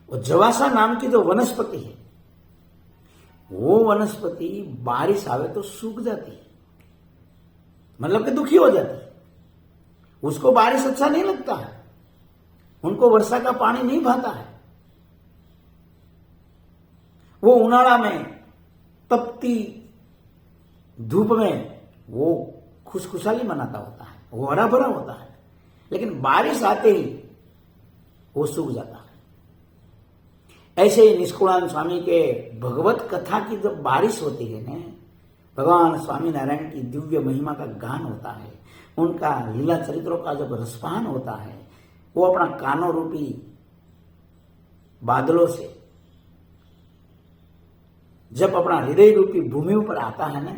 वो जवासा नाम की जो वनस्पति है, वो वनस्पति बारिश आवे तो सूख जाती है, मतलब कि दुखी हो जाती है। उसको बारिश अच्छा नहीं लगता है, उनको वर्षा का पानी नहीं भाता है। वो उनाड़ा में तपती धूप में वो खुशखुशाली मनाता होता है, वो हरा भरा होता है, लेकिन बारिश आते ही वो सूख जाता है। ऐसे ही निष्कुलानंद स्वामी के भगवत कथा की जब बारिश होती है ना, भगवान स्वामी नारायण की दिव्य महिमा का गान होता है, उनका लीला चरित्रों का जब रसपान होता है, वो अपना कानों रूपी बादलों से जब अपना हृदय रूपी भूमि पर आता है ना,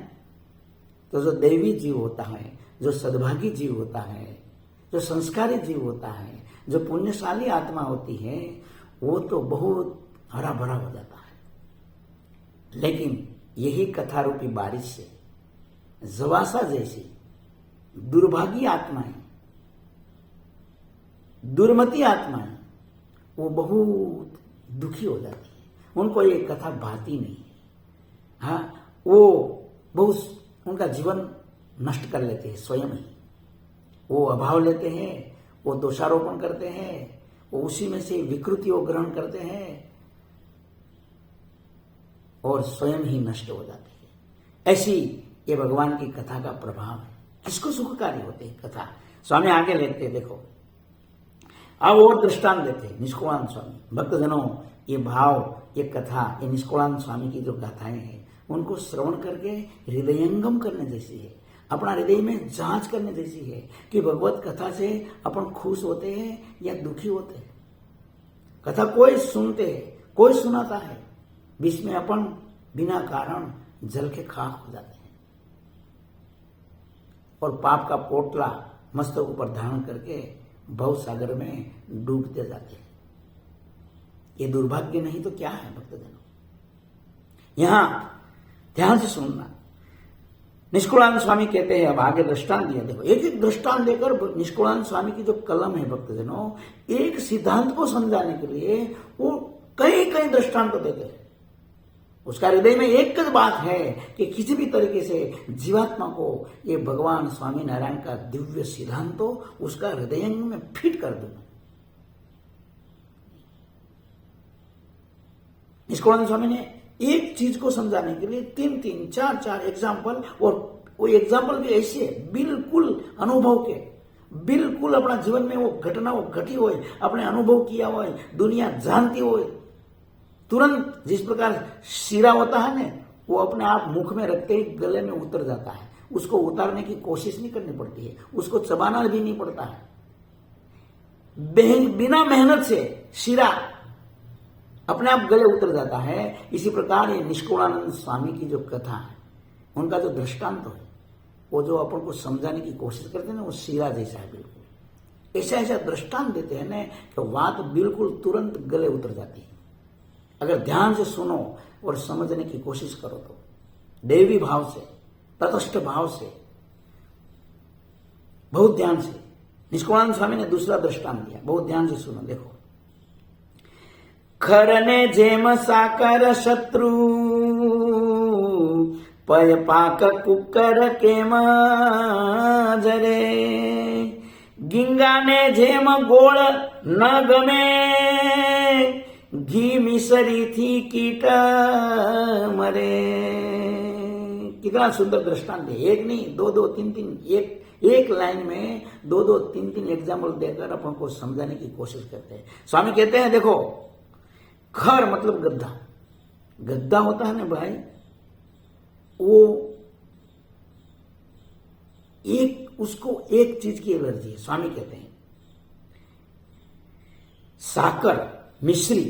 तो जो दैवी जीव होता है, जो सद्भागी जीव होता है, जो संस्कारी जीव होता है, जो पुण्यशाली आत्मा होती है, वो तो बहुत हरा भरा हो जाता है। लेकिन यही कथा रूपी बारिश से जवासा जैसी दुर्भागी आत्माएं, दुर्मति आत्माएं, वो बहुत दुखी हो जाती है, उनको ये कथा भाती नहीं है। हाँ, वो बहुत उनका जीवन नष्ट कर लेते हैं स्वयं ही। वो अभाव लेते हैं, वो दोषारोपण करते हैं, वो उसी में से विकृतियों ग्रहण करते हैं और स्वयं ही नष्ट हो जाते हैं। ऐसी ये भगवान की कथा का प्रभाव है। किसको सुखकारी होते हैं कथा? स्वामी आगे लिखते हैं, देखो अब और दृष्टांत देते हैं निष्कुलानंद स्वामी। भक्तजनों, ये भाव, ये कथा, ये निष्कुलानंद स्वामी की जो गाथाएं हैं, उनको श्रवण करके हृदयंगम करने जैसी है, अपना हृदय में जांच करने जैसी है कि भगवत कथा से अपन खुश होते हैं या दुखी होते हैं। कथा कोई सुनते हैं, कोई सुनाता है, बीच में अपन बिना कारण जल के खाक हो जाते हैं और पाप का पोटला मस्तक ऊपर धारण करके भव सागर में डूबते जाते हैं। ये दुर्भाग्य नहीं तो क्या है भक्तजनों? यहां ध्यान से सुनना। निष्कुलानंद स्वामी कहते हैं, अब आगे दृष्टांत दिया, देखो एक एक दृष्टांत देकर निष्कुलानंद स्वामी की जो कलम है भक्तजनों, एक सिद्धांत को समझाने के लिए वो कई कई दृष्टांत को देते हैं। उसका हृदय में एक ही बात है कि किसी भी तरीके से जीवात्मा को ये भगवान स्वामी नारायण का दिव्य सिद्धांत तो उसका हृदय में फिट कर दूं। निष्कुलानंद स्वामी ने एक चीज को समझाने के लिए तीन तीन चार चार एग्जाम्पल, और वो एग्जाम्पल भी ऐसे बिल्कुल अनुभव के, बिल्कुल अपना जीवन में वो घटना वो घटी हो, अपने अनुभव किया हो, दुनिया जानती हो, तुरंत जिस प्रकार शीरा होता है ना, वो अपने आप मुख में रखते ही गले में उतर जाता है, उसको उतारने की कोशिश नहीं करनी पड़ती है, उसको चबाना भी नहीं पड़ता है, बिना मेहनत से शीरा अपने आप गले उतर जाता है। इसी प्रकार ये निष्कुलानंद स्वामी की जो कथा है, उनका जो दृष्टांत है, वो जो अपन को समझाने की कोशिश करते हैं ना, वो शीरा जैसा है बिल्कुल। ऐसा ऐसा दृष्टांत देते हैं ना कि बात बिल्कुल तुरंत गले उतर जाती है। अगर ध्यान से सुनो और समझने की कोशिश करो तो दैवी भाव से, तटस्थ भाव से, बहुत ध्यान से। निष्कुलानंद स्वामी ने दूसरा दृष्टांत दिया, बहुत ध्यान से सुनो, देखो। खरने जेम साकर शत्रु, पय पाक कुकर केम जरे, गिंगाने जेम गोळ न गमे, घी मिसरी थी कीट मरे। कितना सुंदर दृष्टांत है, एक नहीं, दो दो तीन तीन, एक लाइन में दो दो तीन तीन एग्जाम्पल देकर अपन को समझाने की कोशिश करते हैं। स्वामी कहते हैं, देखो खर मतलब गद्दा, गद्दा होता है ना भाई, वो उसको एक चीज की एलर्जी है। स्वामी कहते हैं साकर, मिश्री,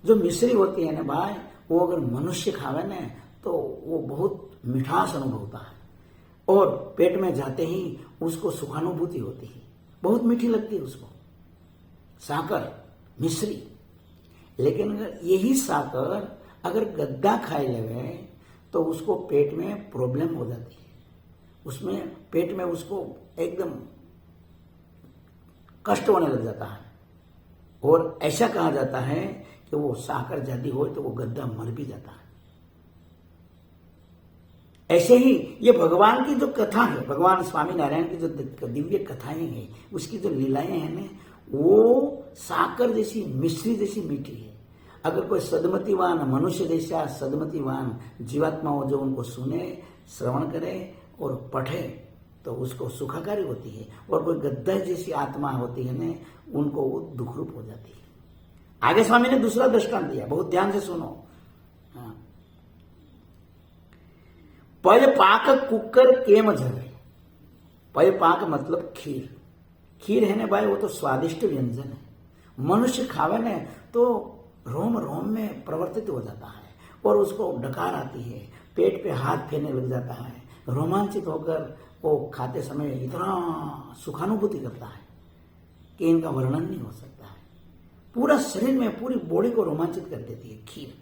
जो मिश्री होती है ना भाई, वो अगर मनुष्य खावे ना तो वो बहुत मिठास अनुभव होता है, और पेट में जाते ही उसको सुखानुभूति होती है, बहुत मीठी लगती है उसको, साकर, मिश्री। लेकिन अगर यही साकर अगर गद्दा खाए लेवे तो उसको पेट में प्रॉब्लम हो जाती है, उसमें पेट में उसको एकदम कष्ट होने लग जाता है। और ऐसा कहा जाता है कि वो साकर जाति हो तो वो गद्दा मर भी जाता है। ऐसे ही ये भगवान की जो कथा है, भगवान स्वामीनारायण की जो दिव्य कथाएं हैं, उसकी जो लीलाएं हैं ना, वो साकर जैसी, मिश्री जैसी मीठी है। अगर कोई सदमतिवान मनुष्य जैसा सदमतिवान जीवात्माओं जो उनको सुने, श्रवण करे और पढ़े तो उसको सुखाकारी होती है, और कोई गद्दा जैसी आत्मा होती है ना, उनको वो दुखरूप हो जाती है। आगे स्वामी ने दूसरा दृष्टांत दिया, बहुत ध्यान से सुनो। हाँ। पय पाक कुकर केम झरे। पय पाक मतलब खीर। खीर है ना भाई, वो तो स्वादिष्ट व्यंजन है। मनुष्य खावे ने तो रोम रोम में परिवर्तित हो जाता है, और उसको डकार आती है, पेट पे हाथ फेरने लग जाता है, रोमांचित होकर वो खाते समय इतना सुखानुभूति करता है कि इनका वर्णन नहीं हो सकता है। पूरा शरीर में, पूरी बॉडी को रोमांचित कर देती है खीर।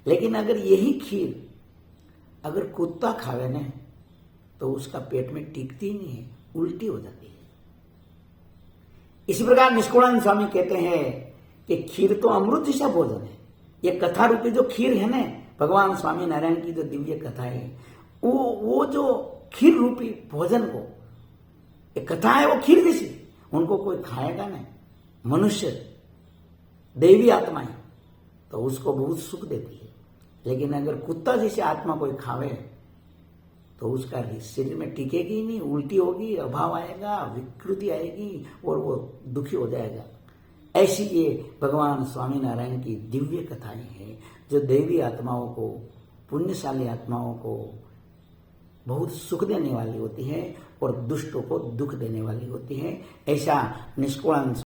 लेकिन अगर यही खीर अगर कुत्ता खावे ने तो उसका पेट में टिकती नहीं है, उल्टी हो जाती है। इसी प्रकार निष्कुलानंद स्वामी कहते हैं कि खीर तो अमृत जैसा भोजन है। ये कथा रूपी जो खीर है ना, भगवान स्वामी नारायण की जो दिव्य कथा है, वो जो खीर रूपी भोजन को, एक कथा है वो खीर जैसी, उनको कोई खाएगा नहीं, मनुष्य देवी आत्माएं, तो उसको बहुत सुख देती है। लेकिन अगर कुत्ता जैसी आत्मा कोई खावे तो उसका शरीर में टिकेगी नहीं, उल्टी होगी, अभाव आएगा, विकृति आएगी और वो दुखी हो जाएगा। ऐसी ये भगवान स्वामीनारायण की दिव्य कथाएं हैं जो देवी आत्माओं को, पुण्यशाली आत्माओं को बहुत सुख देने वाली होती है और दुष्टों को दुख देने वाली होती है। ऐसा निष्कुलानंद